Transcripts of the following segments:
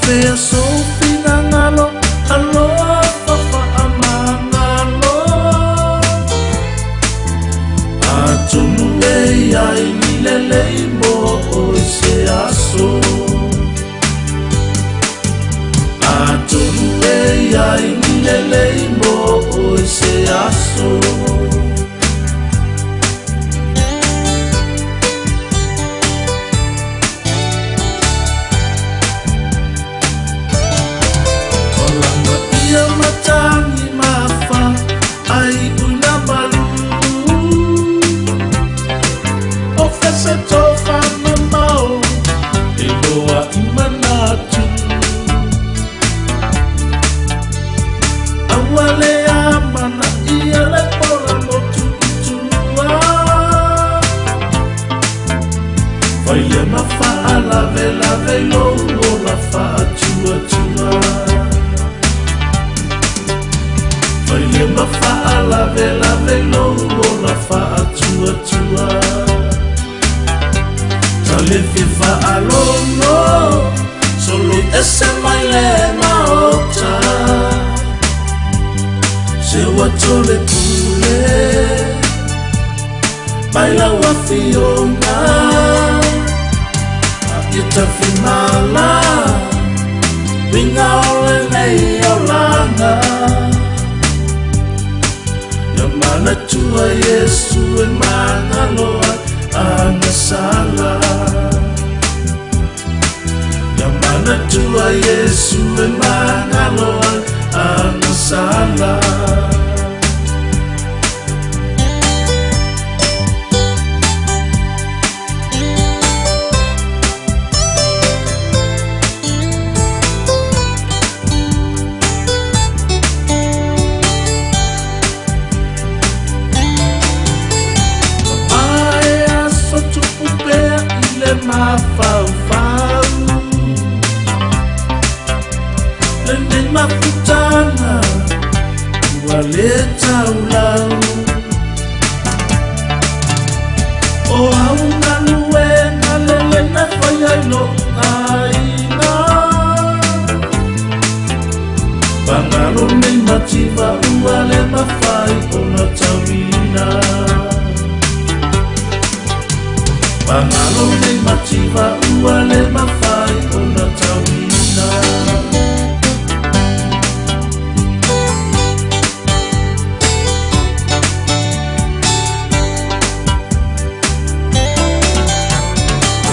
Fea sofi na ngalo aloha whakaamangalo Atunu ai ni lelei mo o se aso Atunu ai ni lelei mo o se aso Matangi mafa ai una malu Ofese tofa mamao Eloa imanatu Awale amana ia le pora motu itua Faile mafa alave lave lo la fa atua tua Faile mafa lave lave lo la fa atua tua Tale fifa alono Solo ese maile maota Se watole pule Baila wa fiona Akita fimala Binga ole nei olanga Mana tua Yesu e mana loa ana sala Ya mana tua Yesu e mana loa ana sala Mafau-fau Lendeng mafutana Waleta ulau O hauna luena Lelena whaiailo aina Pangalo nei mativa Uale mawhai o na tawina Pangalo nei mativa uale mawhai o na tawina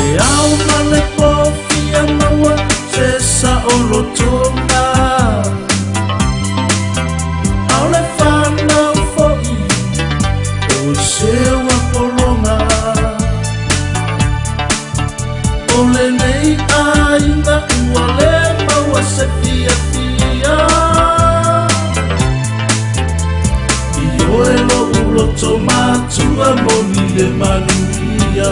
E au mane kofi a maua se sa o lotona Au le whanau fo'i o se wakolonga Ole nei aina uale maua se fia fia I oelo uloto matua moni le manuia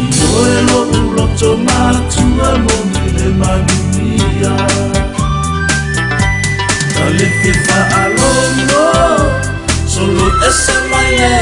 I oelo uloto matua moni le manuia Tale fifa alono Solo ese maile